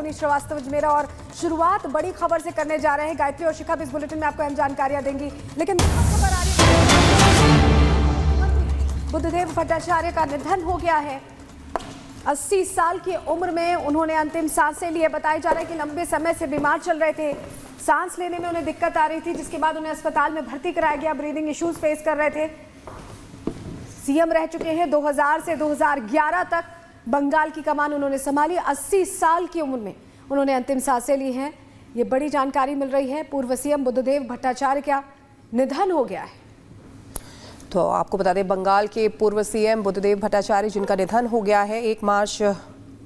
अवनीश श्रीवास्तव मेरा और शुरुआत बड़ी खबर से करने जा रहे हैं। गायत्री और शिखा भी इस बुलेटिन में आपको अहम जानकारियां देंगी, लेकिन खबर आ रही है बुद्धदेव भट्टाचार्य का निधन हो गया है। 80 साल की उम्र में उन्होंने अंतिम सांसें ली है। बताया जा रहा है कि लंबे समय से बीमार चल रहे थे, सांस लेने में उन्हें दिक्कत आ रही थी, जिसके बाद उन्हें अस्पताल में भर्ती कराया गया। ब्रीदिंग इश्यूज फेस कर रहे थे। सीएम रह चुके हैं 2000 से 2011 तक बंगाल की कमान उन्होंने संभाली। 80 साल की उम्र में उन्होंने अंतिम सांसें ली हैं। ये बड़ी जानकारी मिल रही है। पूर्व सीएम बुद्धदेव भट्टाचार्य का निधन हो गया है। तो आपको बता दें, बंगाल के पूर्व सीएम बुद्धदेव भट्टाचार्य जिनका निधन हो गया है। 1 मार्च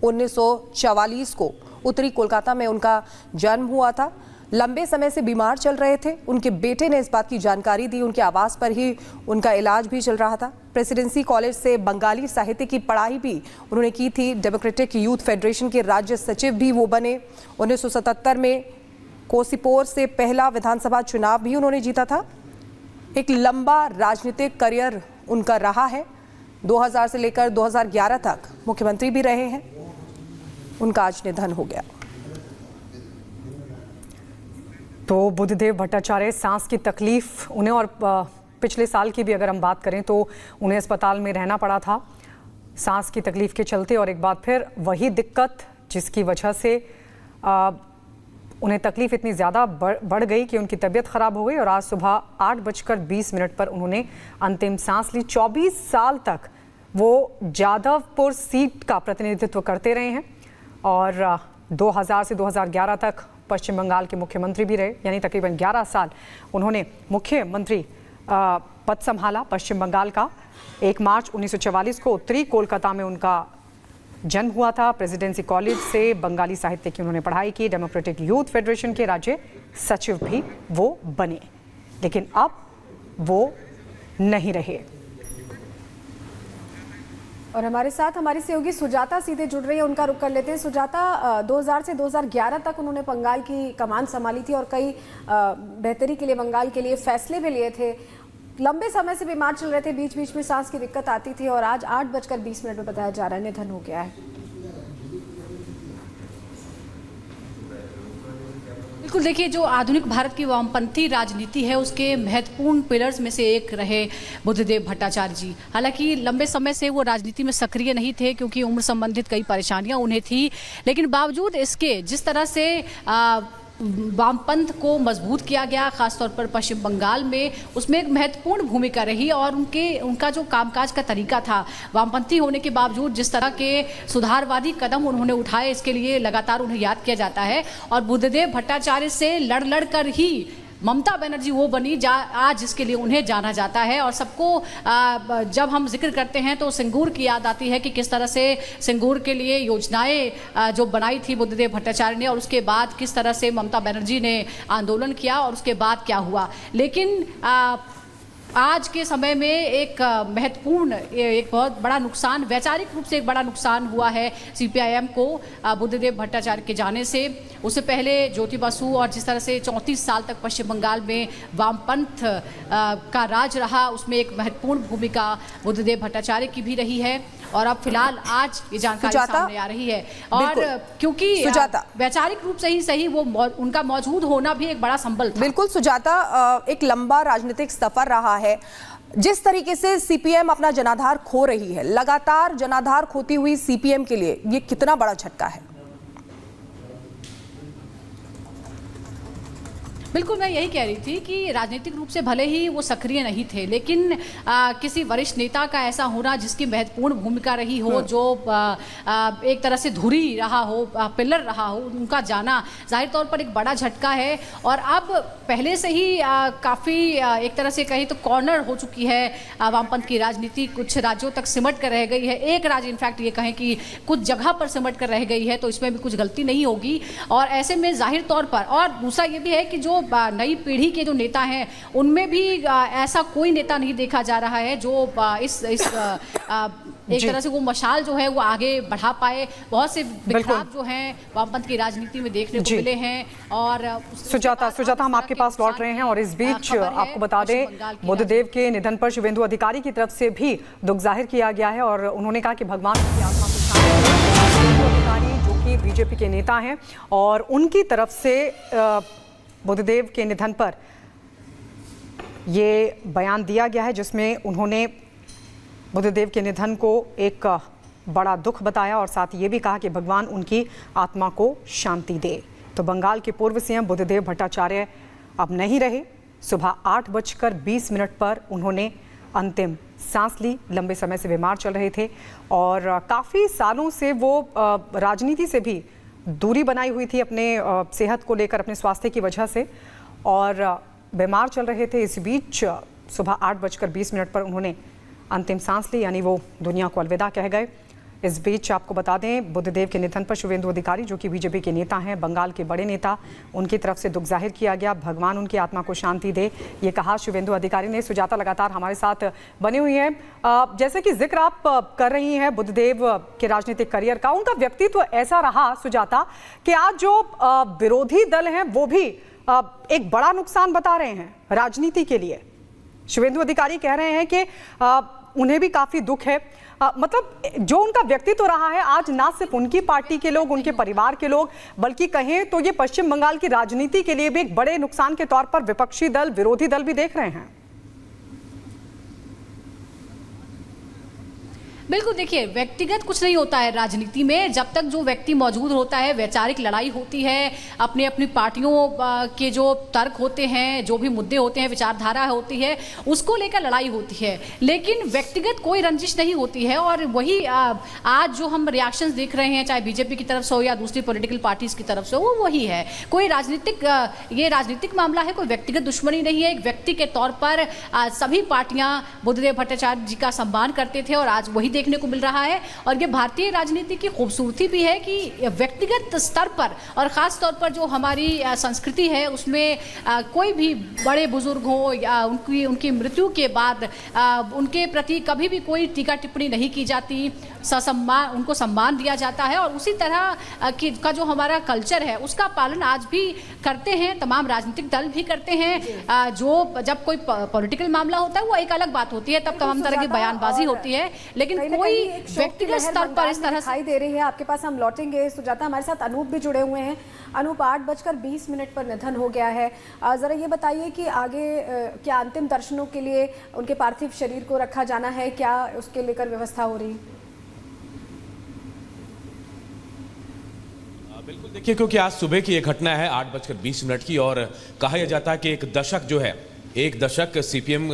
1944 को उत्तरी कोलकाता में उनका जन्म हुआ था। लंबे समय से बीमार चल रहे थे। उनके बेटे ने इस बात की जानकारी दी। उनके आवास पर ही उनका इलाज भी चल रहा था। प्रेसिडेंसी कॉलेज से बंगाली साहित्य की पढ़ाई भी उन्होंने की थी। डेमोक्रेटिक यूथ फेडरेशन के राज्य सचिव भी वो बने। 1977 में कोसीपोर से पहला विधानसभा चुनाव भी उन्होंने जीता था। एक लंबा राजनीतिक करियर उनका रहा है। 2000 से लेकर 2011 तक मुख्यमंत्री भी रहे हैं। उनका आज निधन हो गया। तो बुद्धदेव भट्टाचार्य, सांस की तकलीफ उन्हें, और पिछले साल की भी अगर हम बात करें तो उन्हें अस्पताल में रहना पड़ा था सांस की तकलीफ के चलते। और एक बार फिर वही दिक्कत जिसकी वजह से उन्हें तकलीफ इतनी ज़्यादा बढ़ गई कि उनकी तबीयत ख़राब हो गई। और आज सुबह 8:20 पर उन्होंने अंतिम सांस ली। 24 साल तक वो जादवपुर सीट का प्रतिनिधित्व करते रहे हैं और 2000 से 2011 तक पश्चिम बंगाल के मुख्यमंत्री भी रहे। यानी तकरीबन 11 साल उन्होंने मुख्यमंत्री पद संभाला पश्चिम बंगाल का। 1 मार्च 1944 को उत्तरी कोलकाता में उनका जन्म हुआ था। प्रेसिडेंसी कॉलेज से बंगाली साहित्य की उन्होंने पढ़ाई की। डेमोक्रेटिक यूथ फेडरेशन के राज्य सचिव भी वो बने, लेकिन अब वो नहीं रहे। और हमारे साथ हमारी सहयोगी सुजाता सीधे जुड़ रही है, उनका रुख कर लेते हैं। सुजाता, 2000 से 2011 तक उन्होंने बंगाल की कमान संभाली थी और कई बेहतरी के लिए बंगाल के लिए फैसले भी लिए थे। लंबे समय से बीमार चल रहे थे, बीच बीच में सांस की दिक्कत आती थी और आज 8:20 में बताया जा रहा है निधन हो गया है। बिल्कुल, देखिए, जो आधुनिक भारत की वामपंथी राजनीति है उसके महत्वपूर्ण पिलर्स में से एक रहे बुद्धदेव भट्टाचार्य जी। हालांकि लंबे समय से वो राजनीति में सक्रिय नहीं थे क्योंकि उम्र संबंधित कई परेशानियां उन्हें थी, लेकिन बावजूद इसके जिस तरह से वामपंथ को मजबूत किया गया, खासतौर पर पश्चिम बंगाल में, उसमें एक महत्वपूर्ण भूमिका रही। और उनका जो कामकाज का तरीका था, वामपंथी होने के बावजूद जिस तरह के सुधारवादी कदम उन्होंने उठाए, इसके लिए लगातार उन्हें याद किया जाता है। और बुद्धदेव भट्टाचार्य से लड़ कर ही ममता बनर्जी वो बनी आज जिसके लिए उन्हें जाना जाता है। और सबको जब हम जिक्र करते हैं तो सिंगूर की याद आती है कि किस तरह से सिंगूर के लिए योजनाएं जो बनाई थी बुद्धदेव भट्टाचार्य ने, और उसके बाद किस तरह से ममता बनर्जी ने आंदोलन किया और उसके बाद क्या हुआ। लेकिन आज के समय में एक महत्वपूर्ण, एक बहुत बड़ा नुकसान, वैचारिक रूप से एक बड़ा नुकसान हुआ है सीपीआईएम को बुद्धदेव भट्टाचार्य के जाने से। उससे पहले ज्योति बसु, और जिस तरह से 34 साल तक पश्चिम बंगाल में वामपंथ का राज रहा, उसमें एक महत्वपूर्ण भूमिका बुद्धदेव भट्टाचार्य की भी रही है। और अब फिलहाल आज ये जानकारी सामने आ रही है। और क्योंकि वैचारिक रूप से ही सही वो उनका मौजूद होना भी एक बड़ा संबल था। बिल्कुल सुजाता, एक लंबा राजनीतिक सफर रहा है। जिस तरीके से सीपीएम अपना जनाधार खो रही है, लगातार जनाधार खोती हुई सीपीएम के लिए ये कितना बड़ा झटका है? बिल्कुल, मैं यही कह रही थी कि राजनीतिक रूप से भले ही वो सक्रिय नहीं थे, लेकिन किसी वरिष्ठ नेता का ऐसा होना जिसकी महत्वपूर्ण भूमिका रही हो, जो एक तरह से धुरी रहा हो, पिलर रहा हो, उनका जाना जाहिर तौर पर एक बड़ा झटका है। और अब पहले से ही काफ़ी एक तरह से कहीं तो कॉर्नर हो चुकी है वामपंथ की राजनीति। कुछ राज्यों तक सिमट कर रह गई है। एक राज्य इनफैक्ट ये कहें कि कुछ जगह पर सिमट कर रह गई है, तो इसमें भी कुछ गलती नहीं होगी। और ऐसे में जाहिर तौर पर, और दूसरा ये भी है कि जो नई पीढ़ी के जो नेता हैं उनमें भी ऐसा कोई नेता नहीं देखा जा रहा है जो इस एक तरह से वो मशाल जो है वो आगे बढ़ा पाए। बहुत से बिखराव जो हैं वामपंथ की राजनीति में देखने को मिले हैं। और सुजाता, हम आपके पास लौट रहे हैं और इस बीच आपको बता दें, बुद्धदेव के निधन पर शुभेंदु अधिकारी की तरफ से भी दुख जाहिर किया गया है और उन्होंने कहा कि भगवान की आत्मा को शांति दे। अधिकारी जो कि बीजेपी के नेता हैं और उनकी तरफ से बुद्धदेव के निधन पर ये बयान दिया गया है, जिसमें उन्होंने बुद्धदेव के निधन को एक बड़ा दुख बताया और साथ ये भी कहा कि भगवान उनकी आत्मा को शांति दे। तो बंगाल के पूर्व सीएम बुद्धदेव भट्टाचार्य अब नहीं रहे। सुबह 8:20 पर उन्होंने अंतिम सांस ली। लंबे समय से बीमार चल रहे थे और काफ़ी सालों से वो राजनीति से भी दूरी बनाई हुई थी अपने सेहत को लेकर, अपने स्वास्थ्य की वजह से, और बीमार चल रहे थे। इस बीच सुबह 8:20 पर उन्होंने अंतिम सांस ली, यानी वो दुनिया को अलविदा कह गए। इस बीच आपको बता दें, बुद्धदेव के निधन पर शुभेंदु अधिकारी, जो कि बीजेपी के नेता हैं, बंगाल के बड़े नेता, उनकी तरफ से दुख जाहिर किया गया। भगवान उनकी आत्मा को शांति दे, ये कहा शुभेंदु अधिकारी ने। सुजाता लगातार हमारे साथ बनी हुई है। जैसे कि जिक्र आप कर रही हैं बुद्धदेव के राजनीतिक करियर का, उनका व्यक्तित्व ऐसा रहा सुजाता कि आज जो विरोधी दल हैं वो भी एक बड़ा नुकसान बता रहे हैं राजनीति के लिए। शुभेंदु अधिकारी कह रहे हैं कि उन्हें भी काफी दुख है। मतलब जो उनका व्यक्तित्व रहा है, आज ना सिर्फ उनकी पार्टी के लोग, उनके परिवार के लोग, बल्कि कहें तो ये पश्चिम बंगाल की राजनीति के लिए भी एक बड़े नुकसान के तौर पर विपक्षी दल, विरोधी दल भी देख रहे हैं। बिल्कुल, देखिए, व्यक्तिगत कुछ नहीं होता है राजनीति में। जब तक जो व्यक्ति मौजूद होता है, वैचारिक लड़ाई होती है, अपनी अपनी पार्टियों के जो तर्क होते हैं, जो भी मुद्दे होते हैं, विचारधारा होती है, उसको लेकर लड़ाई होती है। लेकिन व्यक्तिगत कोई रंजिश नहीं होती है। और वही आज जो हम रिएक्शंस देख रहे हैं, चाहे बीजेपी की तरफ से हो या दूसरी पॉलिटिकल पार्टीज की तरफ से हो, वो वही है। कोई ये राजनीतिक मामला है, कोई व्यक्तिगत दुश्मनी नहीं है। एक व्यक्ति के तौर पर सभी पार्टियां बुद्धदेव भट्टाचार्य जी का सम्मान करते थे और आज वही देखने को मिल रहा है। और ये भारतीय राजनीति की खूबसूरती भी है कि व्यक्तिगत स्तर पर और ख़ास तौर पर जो हमारी संस्कृति है, उसमें कोई भी बड़े बुजुर्ग हो या उनकी मृत्यु के बाद उनके प्रति कभी भी कोई टीका टिप्पणी नहीं की जाती, ससम्मान, उनको सम्मान दिया जाता है। और उसी तरह का जो हमारा कल्चर है, उसका पालन आज भी करते हैं, तमाम राजनीतिक दल भी करते हैं। जब कोई पॉलिटिकल मामला होता है वो एक अलग बात होती है, तब तमाम तरह की बयानबाजी होती है, लेकिन कोई व्यक्तिगत स्तर पर इस तरह दिखाई दे रही है। आपके पास हम लौटेंगे सुजाता, हमारे साथ अनूप भी जुड़े हुए हैं। अनूप, 8:20 पर निधन हो गया है। जरा ये बताइए कि आगे क्या अंतिम दर्शनों के लिए उनके पार्थिव शरीर को रखा जाना है, क्या उसके लेकर व्यवस्था हो रही? बिल्कुल, देखिए, क्योंकि आज सुबह की ये घटना है 8:20 की, और कहा जाता है कि एक दशक सीपीएम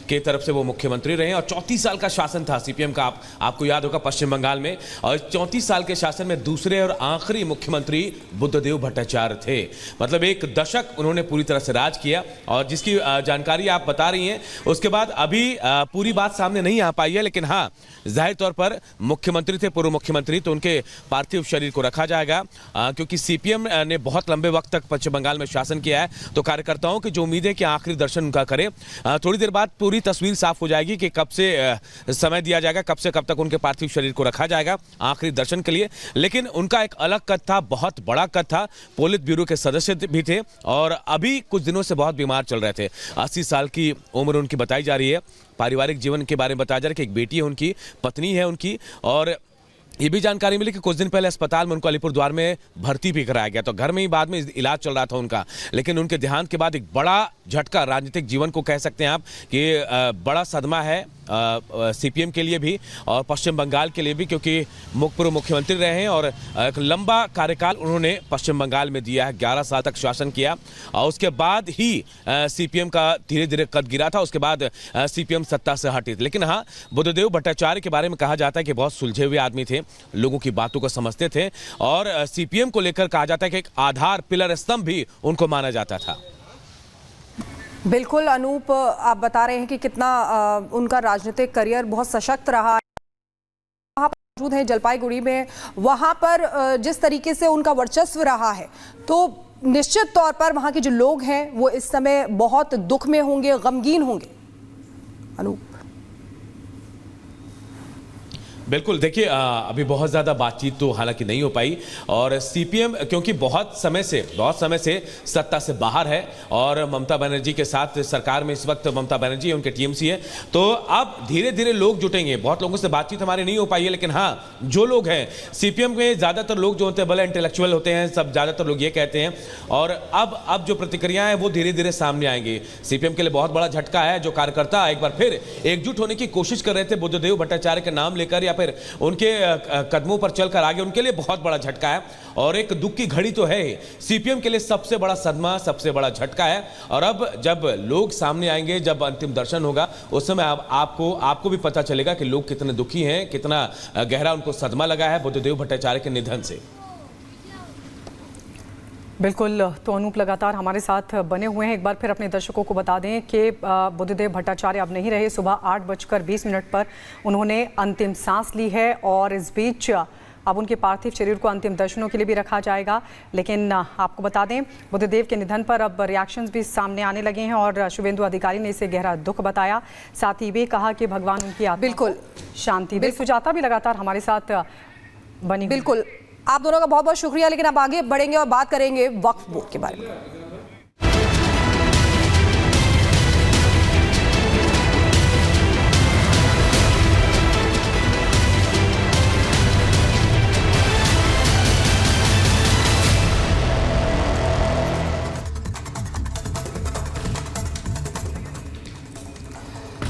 के तरफ से वो मुख्यमंत्री रहे और 34 साल का शासन था सीपीएम का। आपको याद होगा पश्चिम बंगाल में, और 34 साल के शासन में दूसरे और आखिरी मुख्यमंत्री बुद्धदेव भट्टाचार्य थे। मतलब एक दशक उन्होंने पूरी तरह से राज किया, और जिसकी जानकारी आप बता रही हैं, उसके बाद अभी पूरी बात सामने नहीं आ पाई है। लेकिन हाँ, जाहिर तौर पर मुख्यमंत्री थे, पूर्व मुख्यमंत्री, तो उनके पार्थिव शरीर को रखा जाएगा। क्योंकि सीपीएम ने बहुत लंबे वक्त तक पश्चिम बंगाल में शासन किया है, तो कार्यकर्ताओं की जो उम्मीद है कि आखिरी दर्शन उनका करें। थोड़ी देर बाद पूरी तस्वीर साफ हो जाएगी कि कब से समय दिया जाएगा, कब से कब तक उनके पार्थिव शरीर को रखा जाएगा आखिरी दर्शन के लिए। लेकिन उनका एक अलग कद था, बहुत बड़ा कद था। पोलित ब्यूरो के सदस्य भी थे और अभी कुछ दिनों से बहुत बीमार चल रहे थे। 80 साल की उम्र उनकी बताई जा रही है। पारिवारिक जीवन के बारे में बताया जा रहा है कि एक बेटी है उनकी, पत्नी है उनकी, और ये भी जानकारी मिली कि कुछ दिन पहले अस्पताल में उनको अलीपुरद्वार में भर्ती भी कराया गया। तो घर में ही बाद में इलाज चल रहा था उनका। लेकिन उनके देहांत के बाद एक बड़ा झटका, राजनीतिक जीवन को कह सकते हैं आप कि बड़ा सदमा है सीपीएम के लिए भी और पश्चिम बंगाल के लिए भी, क्योंकि पूर्व मुख्यमंत्री रहे हैं और एक लंबा कार्यकाल उन्होंने पश्चिम बंगाल में दिया है। 11 साल तक शासन किया और उसके बाद ही सीपीएम का धीरे धीरे कद गिरा था। उसके बाद सीपीएम सत्ता से हटी थी। लेकिन हाँ, बुद्धदेव भट्टाचार्य के बारे में कहा जाता है कि बहुत सुलझे हुए आदमी थे, लोगों की बातों को समझते थे, और सीपीएम को लेकर कहा जाता है कि एक आधार, पिलर, स्तंभ भी उनको माना जाता था। बिल्कुल अनूप, आप बता रहे हैं कि कितना उनका राजनीतिक करियर बहुत सशक्त रहा है। वहाँ पर मौजूद हैं जलपाईगुड़ी में, वहाँ पर जिस तरीके से उनका वर्चस्व रहा है, तो निश्चित तौर पर वहाँ के जो लोग हैं वो इस समय बहुत दुख में होंगे, गमगीन होंगे। अनूप, बिल्कुल, देखिए अभी बहुत ज़्यादा बातचीत तो हालांकि नहीं हो पाई और सीपीएम क्योंकि बहुत समय से सत्ता से बाहर है और ममता बनर्जी के साथ सरकार में इस वक्त ममता बनर्जी है, उनके टीएमसी है, तो अब धीरे धीरे लोग जुटेंगे। बहुत लोगों से बातचीत हमारी नहीं हो पाई है, लेकिन हाँ, जो लोग हैं सीपीएम के ज़्यादातर लोग जो होते हैं बड़े इंटेलेक्चुअल होते हैं, सब ज़्यादातर लोग ये कहते हैं और अब जो प्रतिक्रियाएं हैं वो धीरे धीरे सामने आएंगी। सीपीएम के लिए बहुत बड़ा झटका है, जो कार्यकर्ता एक बार फिर एकजुट होने की कोशिश कर रहे थे बुद्धदेव भट्टाचार्य के नाम लेकर या फिर उनके कदमों पर चलकर आगे, उनके लिए बहुत बड़ा झटका है और एक दुख की घड़ी तो है। सीपीएम के लिए सबसे बड़ा सदमा, सबसे बड़ा झटका है और अब जब लोग सामने आएंगे, जब अंतिम दर्शन होगा, उस समय आपको भी पता चलेगा कि लोग कितने दुखी हैं, कितना गहरा उनको सदमा लगा है बुद्धदेव भट्टाचार्य के निधन से। बिल्कुल, तो अनूप लगातार हमारे साथ बने हुए हैं। एक बार फिर अपने दर्शकों को बता दें कि बुद्धदेव भट्टाचार्य अब नहीं रहे। सुबह 8:20 पर उन्होंने अंतिम सांस ली है और इस बीच अब उनके पार्थिव शरीर को अंतिम दर्शनों के लिए भी रखा जाएगा। लेकिन आपको बता दें, बुद्धदेव के निधन पर अब रिएक्शंस भी सामने आने लगे हैं और शुभेंदु अधिकारी ने इसे गहरा दुख बताया। साथ ही भी कहा कि भगवान उनकी आत्मा बिल्कुल शांति दे। सुजाता भी लगातार हमारे साथ बनी। बिल्कुल, आप दोनों का बहुत बहुत शुक्रिया। लेकिन अब आगे बढ़ेंगे और बात करेंगे वक्फ बोर्ड के बारे में।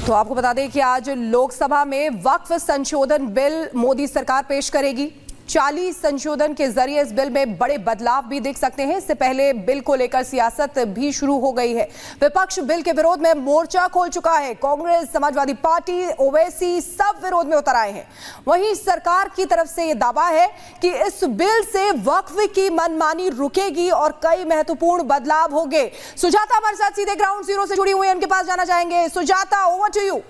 तो आपको बता दें कि आज लोकसभा में वक्फ संशोधन बिल मोदी सरकार पेश करेगी। 40 संशोधन के जरिए इस बिल में बड़े बदलाव भी देख सकते हैं। इससे पहले बिल को लेकर सियासत भी शुरू हो गई है। विपक्ष बिल के विरोध में मोर्चा खोल चुका है। कांग्रेस, समाजवादी पार्टी, ओवैसी सब विरोध में उतर आए हैं। वहीं सरकार की तरफ से यह दावा है कि इस बिल से वक्फ की मनमानी रुकेगी और कई महत्वपूर्ण बदलाव होंगे। सुजाता हमारे साथ सीधे ग्राउंड जीरो से जुड़ी हुई है, उनके पास जाना चाहेंगे। Sujata, over to you.